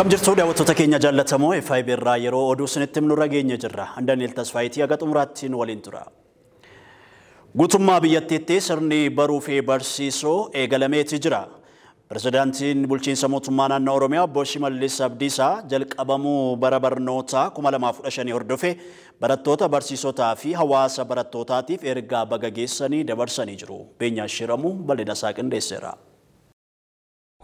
Akkam jirtu daawwattoota keenya jaallatamoo FIB irraa yeroo oduu isinitti himnurra geenye jirra. Daniel Tasfaayitii haga xumuraattiin waliin tura. Guutummaa biyyattiitti sirni baruu fi barsiisuu eegalameeti jira. Pirezidaantiin bulchiinsa mootummaa naannoo Oromiyaa Obbo Shimallis Abdiisaa jalqabamuu bara barnootaa 2015 hordofee barattoota barsiisotaa fi hawaasa barattootaatiif ergaa baga geessanii dabarsanii jiru. Beenyaa Shiramuu bal'ina isaa qindeesseera.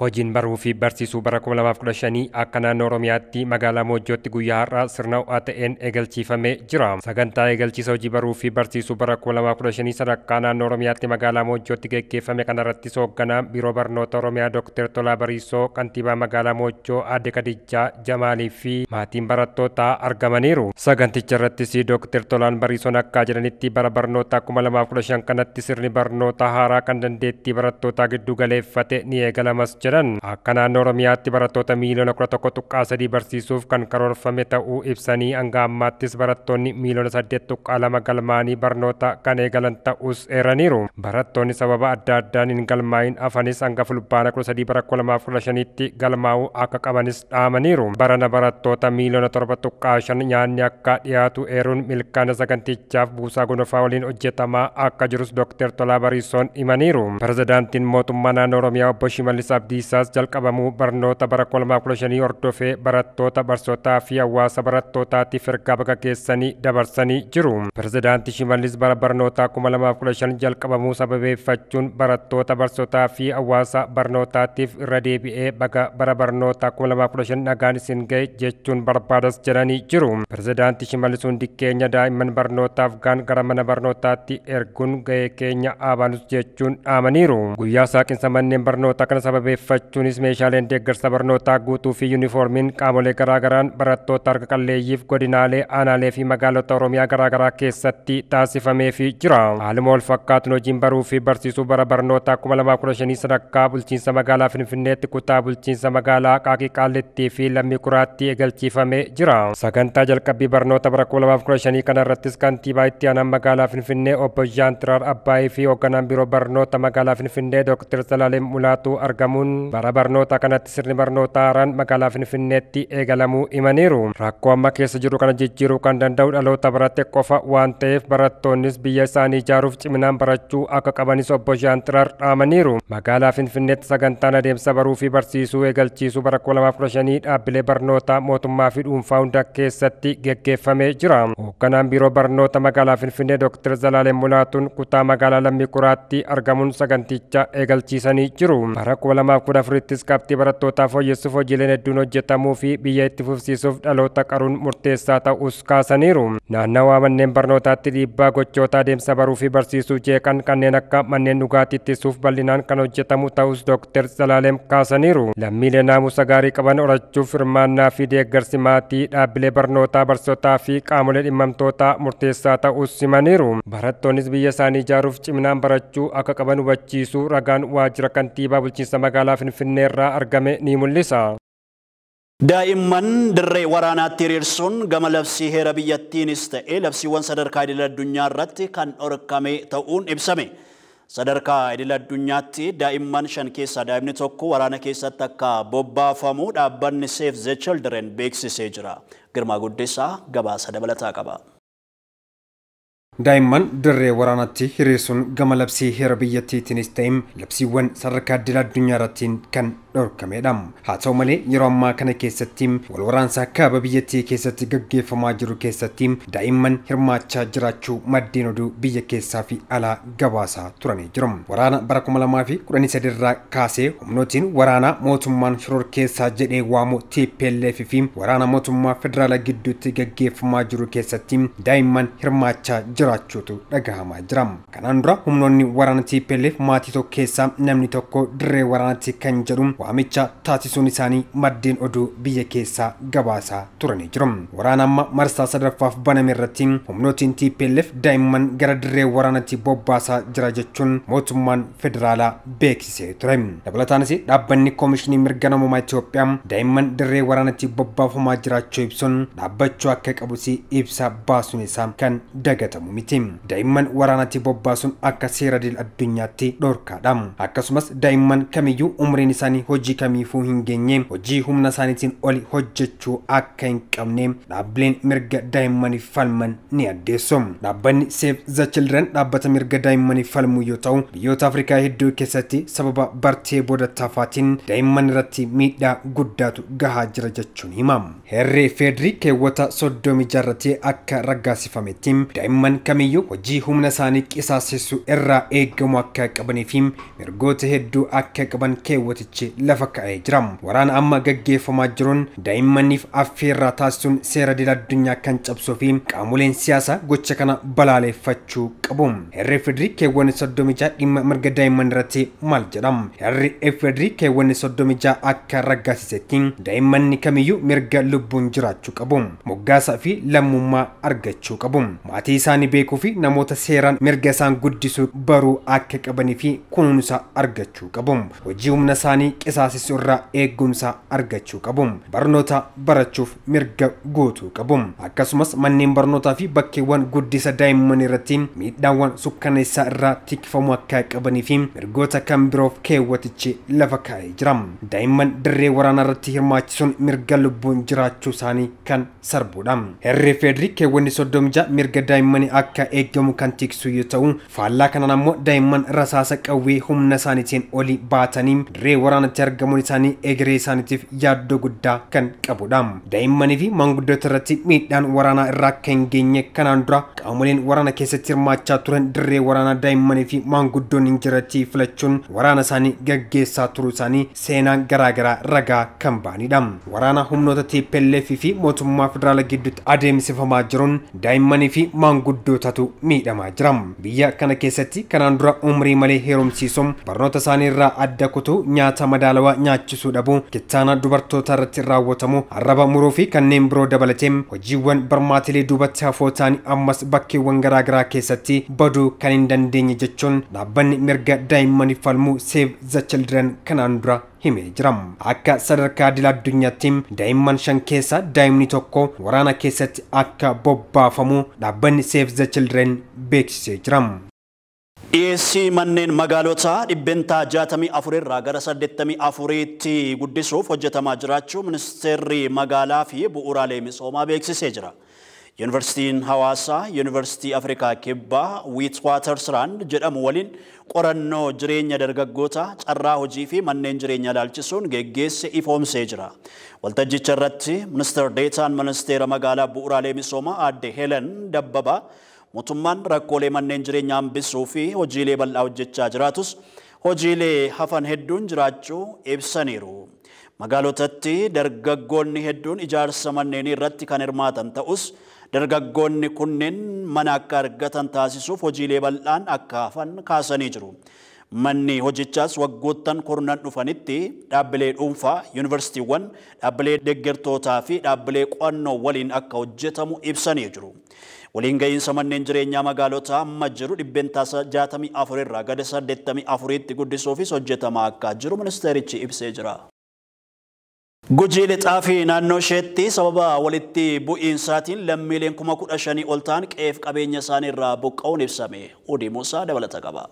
Hojiin baruu fi barsiisuu bara 2015 akka naannoo Oromiyaatti magaalaa Moojjootti guyyaa har'aa sirna ho'aa ta'een eegalchiifamee jira. Sagantaa eegalchiisa hojii baruu fi barsiisuu bara 2015 sadarkaa naannoo Oromiyaatti magaalaa Moojjootti gaggeeffame kanarratti hoogganaa Biiroo Barnoota Oromiyaa Dr. Tolaa Bariisoo, kantiibaa magaalaa Moojjoo Aadde Kadijaa Jamaalii fi maatiin barattootaa argamaniiru. Saganticha irrattis Dr. Tolaan Bariisoon akka jedhanitti bara barnootaa 2015 kanatti sirni barnoota haaraa kan dandeettii barattootaa giddu galeeffate ni eegalamas akka naannoo Oromiyaatti barattoota miiliyoona 11.3 barsiisuuf kan karoorfame ta'uu ibsanii hanga ammaattis barattoonni miiliyoona 8.2 galmaa'anii barnoota kan eegalan ta'us eeraniiru. Barattoonni sababa adda addaan hin galmaa'in hafanis hanga fulbaana 13 bara 2015tti galmaa'uu akka qabanis dhaamaniiru. Barana barattoota miiliyoona 7.5 nyaanni akka dhiyaatu eeruun milkaana sagantichaaf buusaa gonofaa waliin hojjetamaa akka jirus Dr. Tolaa Bariisoon himaniiru. Pirezidaantiin mootummaa naannoo Oromiyaa Obbo Shimallis Abdiisaas jalqabamuu barnoota bara 2015 hordofee barattoota barsiisotaa fi hawaasa barattootaatiif ergaa baga geessanii dabarsanii jiru. Pirezidaantii Shimallis bara barnootaa 2015 jalqabamuu sababeeffachuun barattoota barsiisotaa fi hawaasa barnootaatiif irra deebi'ee baga bara barnootaa 2015 nagaan isin ga'e jechuun barbaadas jedhanii jiru. Pirezidaantii Shimallis hundi keenya daa'imman barnootaaf gaan gara mana barnootaatti erguun ga'ee keenya aabanus jechuun dhaamaniiru. Guyyaa saaqinsa manneen barnootaa kana sababeeffachuunis meeshaaleen deeggarsa barnootaa guutuu fi yuunifoormiin qaamolee garaagaraan barattoota harka qalleeyyiif godinaalee, aanaalee fi magaalota Oromiyaa garaagaraa keessatti taasifameefii jira. Haaluma wal fakkaatuun hojiin baruu fi barsiisuu bara barnootaa 2015 sadarkaa bulchiinsa magaalaa Finfinneetti kutaa bulchiinsa magaalaa Qaaqii Qaallittii fi Lammii Kuraatti eegalchiifamee jira. Sagantaa jalqabbii barnoota bara 2015 kanarrattis kantiibaa itti aanaan magaalaa Finfinnee Obbo Jaantiraar Abbaayii fi hoogganaan biiroo barnoota magaalaa Finfinnee Dr. Zalaalem Mulaatuu argamuun bara barnoota kanatti sirni barnoota haaraan magaalaa Finfinneetti eegalamuu himaniiru. Rakkoo amma keessa jiru kana jijjiiruu kan danda'u dhaloota barate qofa waan ta'eef barattoonnis biyya isaanii ijaaruuf ciminaan barachuu akka qabanis Obbo Jaantiraar dhaamaniiru. Magaalaa Finfinneetti sagantaan adeemsa baruu fi barsiisuu eegalchiisuu bara 2015 dhaabbilee barnootaa mootummaa fi dhuunfaa hunda keessatti geggeeffamee jira. Hoogganaan biiroo barnoota magaalaa Finfinnee Dr. Zalaalem Mulaatuun kutaa magaalaa Lammii Kuraatti argamuun saganticha eegalchiisanii jiru. Bara 2014ttis qabxii barattootaa fooyyessuuf hojiileen hedduun hojjetamuu fi biyya itti fufsiisuuf dhaloota qaruun murteessaa ta'us kaasaniiru. Naannawaa manneen barnootaatti dhiibbaa gochoota adeemsa baruu fi barsiisuu jeeqan kanneen akka manneen dhugaatii ittisuuf bal'inaan kan hojjetamu ta'us Dr. Zalaalem kaasaniiru. Lammiilee naamusa gaarii qaban horachuuf hirmaannaa fi deeggarsi maatii, dhaabbilee barnootaa, barsiisotaa fi qaamolee dhimmamtootaa murteessaa ta'us himaniiru. Barattoonnis biyya isaanii ijaaruuf ciminaan barachuu akka qaban hubachiisuu ragaan waajjira kantiibaa bulchiinsa magaalaa Finfinnee irraa argame ni mul'isa. Daa'imman dirree waraanaatti hiriirsuun gama labsii heera biyyattiinis ta'ee labsiiwwan sadarkaa idil addunyaa irratti kan dhorkame ta'uun ibsame. Sadarkaa idil addunyaatti daa'imman 5 keessaa daa'imni tokko waraana keessatti akka bobbaafamu dhaabbanni Save the Children beeksisee jira. Girmaa Guddeessaa gabaasa dabalataa qaba. Daa'imman dirree waraanaatti hiriirsuun gama labsii heera biyyattiitiinis ta'ee labsiiwwan sadarkaa idil addunyaa irratti kan dhorkamedha. Haa ta'u malee yeroo ammaa kana keessatti wal waraansa kaaba biyyattii keessatti gaggeeffamaa jiru keessatti daa'imman hirmaachaa jiraachuu maddeen oduu biyya keessaa fi alaa gabaasaa turanii jiru. Waraana bara 2013 irraa kaasee humnootiin waraanaa mootummaan shororkeessaa jedhee waamu TPLF fi waraana mootummaa federaalaa gidduutti gaggeeffamaa jiru keessatti daa'imman hirmaachaa jiraachuutu dhagahamaa jira. Kanaan dura humnoonni waraana TPLF maatii tokko keessaa namni tokko dirree waraanaatti kan jedhu waamicha taasisuun isaanii maddeen oduu biyya keessaa gabaasaa turanii jiru. Waraana amma marsaa sadaffaaf baname irratti humnootiin TPLF daa'imman gara dirree waraanaatti bobbaasaa jira jechuun mootummaan federaalaa beeksisee ture. Dabalataanis dhaabbanni koomishinii mirga namummaa Itoophiyaa daa'imman dirree waraanaatti bobbaafamaa jiraachuu ibsuun dhaabbachuu akka qabus ibsa baasuun isaa kan dagatamu miti. Daa'imman waraanatti bobbaasuun akka seera idil addunyaatti dhorkaadha. Akkasumas daa'imman kamiyyuu umriin isaanii hojii kamiifuu hin geenye hojii humna isaaniitiin oli hojjechuu akka hin qabne dhaabbileen mirga daa'immaniif falman ni addeessu. Dhaabbanni Save the Children dhaabbata mirga daa'immaniif falmu yoo ta'u biyyoota Afrikaa hedduu keessatti sababa bartee booda taafaatiin daa'imman irratti miidhaa guddaatu gahaa jira jechuun himama. Heerri Feedrii keewwata 36 irratti akka raggaasifametti daa'imman kamiyyuu hojii humna isaanii qisaasessuu irraa eegamu akka qabanii fi mirgoota hedduu akka qaban keewwatichi lafa kaa'ee jira. Waraana amma gaggeeffamaa jiruun daa'immaniif affeerraa taasisuun seera idil addunyaa kan cabsuu fi qaamoleen siyaasaa gocha kana balaaleffachuu qabu. Heerri Feedrii keewwanni 36 dhimma mirga daa'imman irratti maal jedham? Heerri Feedrii keewwanni 36 akka raggaasisetti daa'immanni kamiyyuu mirga lubbuun jiraachuu qabu. Moggaasaa fi lammummaa argachuu qabu. Maatii isaanii beekuu fi namoota seeraan mirga isaan guddisuu baruu akka qabanii fi kunuunsa argachuu qabu. Hojii humna isaanii qisaasessuu irraa eegumsa argachuu qabu. Barnoota barachuuf mirga guutuu qabu. Akkasumas manneen barnootaa fi bakkeewwan guddisa daa'imman irratti miidhaawwan sukkaneessaa irraa tikfamuu akka qabanii fi mirgoota kan biroof keewwatichi lafa kaa'ee jira. Daa'imman dirree waraanaa irratti hirmaachisuun mirga lubbuun jiraachuu isaanii kan sarbuudha. Heerri Feedrii keewwanni 36 mirga daa'immanii akka eegamu kan tiksu yoo ta'u faallaa kanaan ammoo daa'imman rasaasa qawwee humna isaaniitiin oli baatanii dirree waraanatti argamuun isaanii egeree isaaniitiif yaaddoo guddaa kan qabudha. Daa'immanii fi maanguddoota irratti miidhaan waraanaa irraa akka hin geenye kanaan dura qaamoleen waraana keessatti hirmaachaa turan dirree waraanaa daa'immanii fi maanguddoonni injiratti filachuun waraana isaanii gaggeessaa turuu isaanii seenaan garaagaraa ragaa kan baanidha. Waraana humnoota TPLF fi mootummaa federaalaa gidduutti adeemsifamaa jiruun daa'immanii fi maanguddootatu miidhamaa jira. Biyya kana keessatti kanaan dura umrii malee heerumsiisuun barnoota isaanii irraa adda kutuu nyaata madaalawaa nyaachisuu dhabuu kittaana dubartoota irratti raawwatamu arraba muruu fi kanneen biroo dabalatee hojiiwwan barmaatilee duubatti hafoo ta'anii ammas bakkeewwan garaagaraa keessatti baduu kan hin dandeenye jechuun dhaabbanni mirga daa'immaniif falmu Save the Children kanaan dura himee jira. Akka sadarkaa idil addunyaatti daa'imman 5 keessaa daa'imni tokko waraana keessatti akka bobbaafamu dhaabbanni Save the Children beeksisee jira. dhiyeessii manneen magaalotaa dhibbentaa 64 irraa gara 84tti guddisuuf hojjetamaa jiraachuu ministeerri magaalaa fi bu'uuraalee misoomaa beeksisee jira. Yuunivarsiitiin Hawaasaa, Yuunivarsiitii Afrikaa Kibbaa, Witwatersrand jedhamu waliin qorannoo jireenya dargaggoota, carraa hojii fi manneen jireenyaa ilaalchisuun geggeesse ifoomsee jira. Waltajjicha irratti ministeer deetaan ministeera magaalaa bu'uuraalee misoomaa aadde Helen Dabbabaa mootummaan rakkoolee manneen jireenyaa hambisuu fi hojiilee bal'aa hojjechaa jiraatus hojiilee hafan hedduun jiraachuu ibsaniiru. Magaalotatti dargaggoonni hedduun ijaarsa manneenii irratti kan hirmaatan ta'us dargaggoonni kunneen mana akka argatan taasisuuf hojiilee bal'aan akka hafan kaasanii jiru. Manni hojichaas waggoottan kurnan dhufanitti dhaabbilee dhuunfaa, yuunivarsiitiiwwan, dhaabbilee deeggartootaa fi dhaabbilee qo'annoo waliin akka hojjetamu ibsanii jiru. Waliin ga'iinsa manneen jireenyaa magaalotaa amma jiru dhibbentaa 64 irraa gara 84tti guddisuufis hojjetamaa akka jiru ministeerichi ibsee jira. Gujii lixaa fi naannoo isheetti sababa walitti bu'iinsaatiin lammiileen 15,000 ol ta'an qe'ee qabeenya isaanii irraa buqqa'uun ibsame. Udii Muusaa dabalata qaba.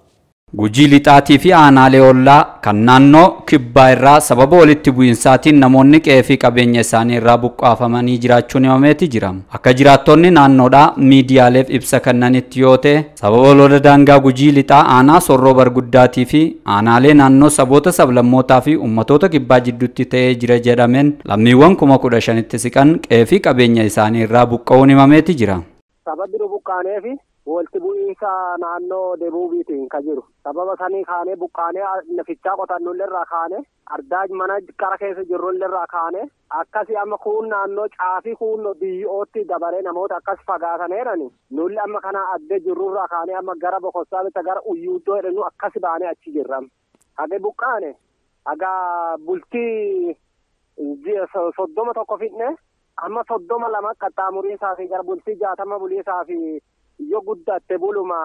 Gujii lixaatii fi aanaalee ollaa kan naannoo kibbaa irraa sababa walitti bu'iinsaatiin namoonni qe'ee qabeenya isaanii irraa buqqaafamanii jiraachuun himameeti jira. Akka jiraattonni naannoodhaa miidiyaaleef ibsa kennanitti yoo ta'e sababa lola daangaa gujii lixaa aanaa sorroo barguddaatii fi aanaalee naannoo saboota sablammootaa fi ummatoota kibbaa jidduutti ta'ee jira jedhameen lammiiwwan 15,000tti siqan qe'ee qabeenya isaanii irraa buqqa'uun himameeti jira. Sababni buqqaaneefi walitti bu'iinsa naannoo deebuubiitiin kan jiru sababa sanii kaanee buqqaanee nafichaa qotannulleerraa kaane ardaa mana qara keessa jirrulleerraa kaane akkasi amma kun naannoo caafii kun biyyootti dabalee namoota akkas fagaataneerani nulli amma kana adde jirrurraa kaane amma gara bokossaa bitta gara uyyuuddoo jedhanu akkasi baanee achi jirram hage buqqaane haga bultii 31 fidne amma 32 qaxxaamurii isaa fi gara bultii 60 bulii isaa fi yoo guddatte buluma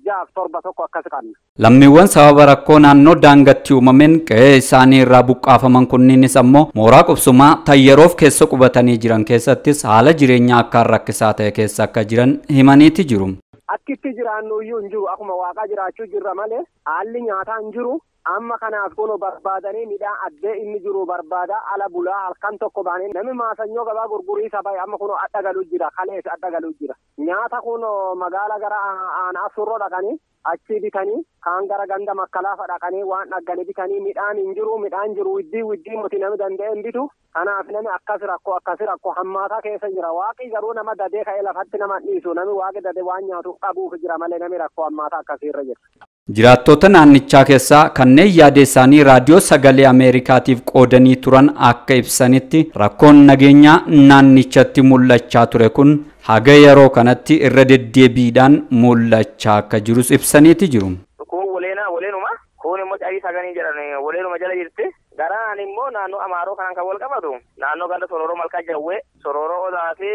6-7 akkas qabna. Lammiiwwan sababa rakkoo naannoo daangatti uumameen qe'ee isaanii irraa buqqaafaman kunniinis ammoo mooraa qubsumaa tayyeroof keessa qubatanii jiran keessattis haala jireenyaa akkaan rakkisaa ta'e keessa akka jiran himaniiti jiru. akkitti jiraannuyyuu hin jiru akkuma waaqa jiraachuu jirra malee haalli nyaataa hin jiru. Amma kanaaf kun barbaadanii midhaan addee inni jiru barbaada ala bulaa halkan tokko baanii namni maasanyoo gabaa gurgurii sabaa amma kun adda galuu jira kalees adda galuu jira nyaata kun magaala gara aanaa surroo dhaqanii achi bitanii kaan gara ganda makkalaafa dhaqanii waan dhagganii bitanii midhaan hin jiru midhaan jiru widdii muti namni danda'e hin bitu kanaaf namni akkas rakkoo hammaataa keessa jira waaqi garuu nama dadee ka'ee lafatti nama dhiisu namni waaqi dadee waan nyaatu qabuuf jira malee namni rakkoo hammaataa akkasiirra jira. Jiraattota naannichaa keessaa kanneen yaada isaanii raadiyoo sagalee Ameerikaatiif qoodanii turan akka ibsanitti rakkoon nageenyaa naannichatti mul'achaa ture kun haga yeroo kanatti irra deddeebiidhaan mul'achaa akka jirus ibsaniiti jiru. Kun waleenuma kun immoo caayi saganii jedhan waleenuma jala jirti. Garaan immoo naannoo Amaaroo kanaan kan wal qabatu naannoo ganda Sororoo Malkaa Jawwee Sororoo Odaa fi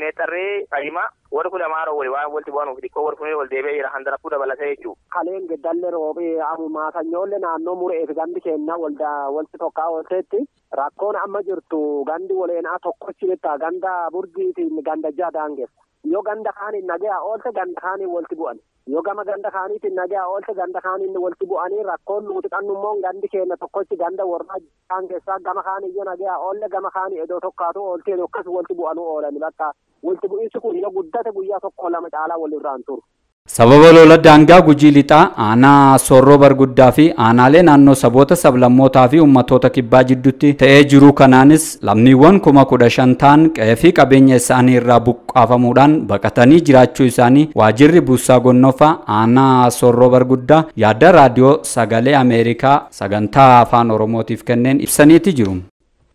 Meexxarrii Fayimaa warri kun Amaaroo wali waan walti bu'anuuf xiqqoo warri kun wal deebi'ee jira handaraffuu dabalatee jechuudha. Kaleen geddalle roobee maasanyoollee naannoo mureef gandi keenya walti tokkaa oolteetti rakkoon amma jirtu gandi waleenaa tokkochi bitta ganda burgiitiin ganda jaha daangeessa. Yoo ganda kaaniin nagaa oolte ganda kaaniin walti bu'an. Yoo gama ganda kaaniitiin nagaa oolte ganda kaaniin walti bu'anii rakkoon nuti qannummoo gandi keenya tokkochi ganda warraa daangeessaa gama kaanii yoo nagaa oolle gama kaanii edoo tokkaatu oolteen akkas walti bu'anuu oolani bakka walti bu'iinsi kun yoo guddate guyyaa tokko lama caalaa walirraan turu. Sababa lola daangaa Gujii Lixaa aanaa Sorroo Barguddaa fi aanaalee naannoo saboota sablammootaa fi uummattoota kibbaa jidduutti ta'ee jiru kanaanis lammiiwwan 15,000 ta'an qe'ee fi qabeenya isaanii irraa buqqaafamuudhaan baqatanii jiraachuu isaanii waajirri buusaa gonnoffaa aanaa Sorroo Barguddaa yaada raadiyoo sagalee Ameerikaa sagantaa afaan Oromootiif kenneen ibsaniiti jiru.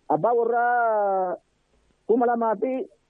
Abbaa warraa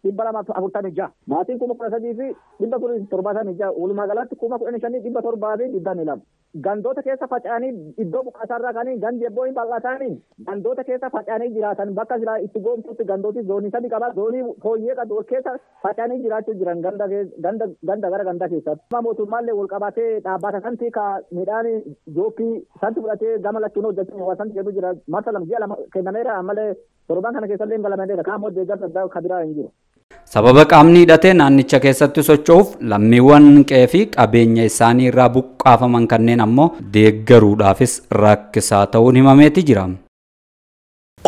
2,246 maatiin 13,776 walumaa galatti 15,722 gandoota keessa faca'anii iddoo buqqaasaarraa kanii gandi ebboo hin bal'atanii gandoota keessa faca'anii jiraatan bakka jira itti goomtutti gandooti zoonii sadi qaba zoonii fooyyee qabu keessa faca'anii jiraachuu jiran ganda gara ganda keessatti. Amma mootummaallee wal qabatee dhaabbata santi ka midhaan jookkii santi fudhatee gama lachuun hojjetan waa santi jedhu jira marsa lama ji'a lama kennameera ammallee torban kana keessallee hin galameera kaan mooddee garsa kabiraa hin jiru. Sababa qaamni hidhatee naannicha keessatti socho'uuf lammiiwwan qe'ee fi qabeenya isaanii irraa buqqaafaman kanneen ammoo deeggaruudhaafis rakkisaa ta'uun himameeti jira.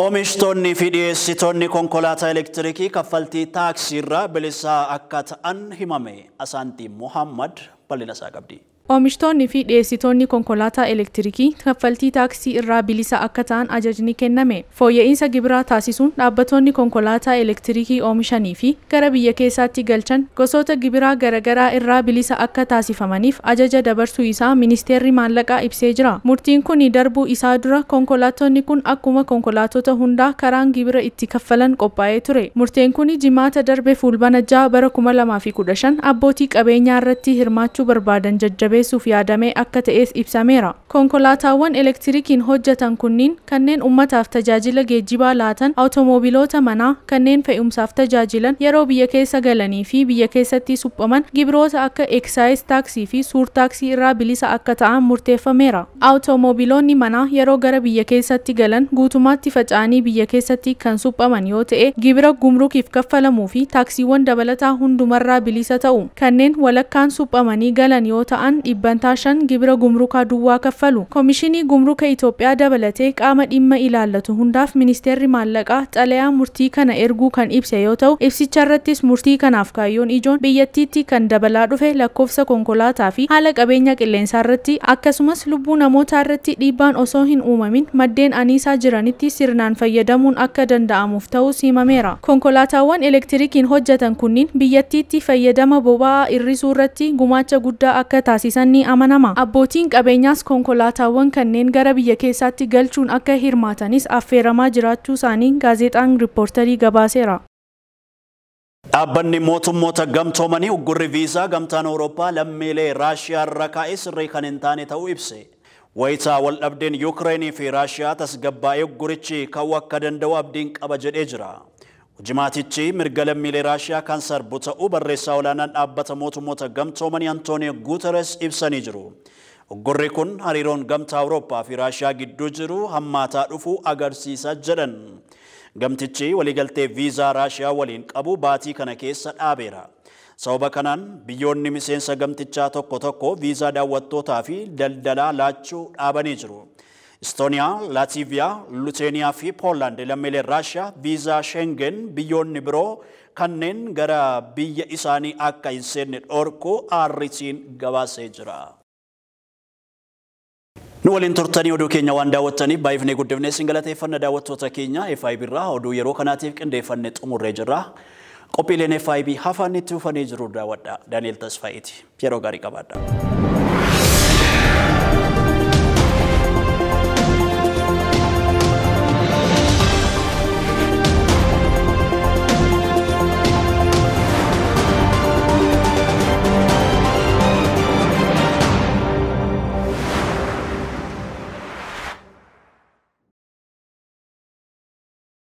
Oomishtoonni fi dhiyeessitoonni konkolaataa elektirikii kaffaltii taaksii irraa bilisaa akka ta'an himame. Asaantii Muhammad bal'ina isaa qabdi. Oomishtoonni fi dhiyeessitoonni konkolaataa elektirikii kaffaltii taaksii irraa bilisa akka ta'an ajajni kenname. Fooyya'insa gibiraa taasisuun dhaabbattoonni konkolaataa elektirikii oomishanii fi gara biyya keessaatti galchan gosoota gibiraa garaagaraa irraa bilisa akka taasifamaniif ajaja dabarsuu isaa ministeerri maallaqaa ibsee jira. Murtiin kun darbuu isaa dura konkolaattonni kun akkuma konkolaattota hundaa karaan gibira itti kaffalan qophaa'ee ture. Murteen kun jimaata darbe fulbana 6 bara 2015 abbootii qabeenyaa irratti hirmaachuu barbaadan jajjabeessuuf yaadamee akka ta'es ibsameera. Konkolaataawwan elektirikiin hojjetan kunniin kanneen ummataaf tajaajila geejjibaa laatan awutomoobiloota manaa kanneen fe'umsaaf tajaajilan yeroo biyya keessa galanii fi biyya keessatti suphaman gibiroota akka eksaayis taaksii fi suur taaksii irraa bilisa akka ta'an murteeffameera. Awutomoobiloonni manaa yeroo gara biyya keessatti galan guutumaatti faca'anii biyya keessatti kan suphaman yoo ta'e gibira gumrukiif kaffalamuu fi taaksiiwwan dabalataa hundumarraa bilisa ta'u. Kanneen walakkaan suphamanii galan yoo ta'an 5% gibira gumrukaa duwwaa kaffalu. Komishinii Gumruka Itoophiyaa dabalatee qaama dhimma ilaallatu hundaaf ministeerri maallaqaa xalayaa murtii kana erguu kan ibse yoo ta'u ibsicharrattis murtii kanaaf kaayyoon ijoon biyyattiitti kan dabalaa dhufe lakkoofsa konkolaataa fi haala qabeenya qilleensaarratti akkasumas lubbuu namootaa irratti dhiibbaan osoo hin uumamin maddeen aniisaa jiranitti sirnaan fayyadamuun akka danda'amuuf ta'us himameera. Konkolaataawwan elektirikiin hojjetan kunniin biyyattiitti fayyadama boba'aa hir'isuu irratti gumaacha guddaa akka taasisan ni amanama. Abbootiin qabeenyaas konkolaataawwan kanneen gara biyya keessaatti galchuun akka hirmaatanis affeeramaa jiraachuu isaanii gaazexaan riippoortarii gabaaseera. Dhaabbanni mootummoota gamtoomanii uggurri viizaa gamtaan Awurooppaa lammiilee Raashiyaa irra kaa'ee sirrii kan hin taane ta'uu ibse. Wayitaa wal dhabdeen Yuukireenii fi Raashiyaa tasgabbaa'ee uggurichi ka'uu akka danda'u abdiin qaba jedhee jira. Hojimaatichi mirga lammiilee Raashiyaa kan sarbu ta'uu barreessaa olaanaan dhaabbata mootummoota gamtoomanii Antooniyo Guuteres ibsanii jiru. Uggurri kun hariiroon gamtaa Awurooppaa fi Raashiyaa gidduu jiru hammaataa dhufuu agarsiisa jedhan. Gamtichi waliigaltee viizaa Raashiyaa waliin qabu baatii kana keessa dhaabeera. Sababa kanaan biyyoonni miseensa gamtichaa tokko tokko viizaa daawwattootaa fi daldalaa laachuu dhaabanii jiru. Estooniyaa, Laatiiviyaa, Luteeniyaa fi Poolaand lammiileen Raashiyaa viizaa Schengen biyyoonni biroo kanneen gara biyya isaanii akka hin seenne dhorkuu RT'n gabaasee jira. Nu waliin turtanii oduu keenya waan daawwattaniif baay'ifnee guddifnee singalateeffanna daawwattoota keenya FIB irraa oduu yeroo kanaatiif qindeeffannee xumurree jirra. Qophiileen FIB hafaan itti ufanii jiru daawwadha. Daani'el Tasfaayiiti. Yeroo gaarii qabaadha.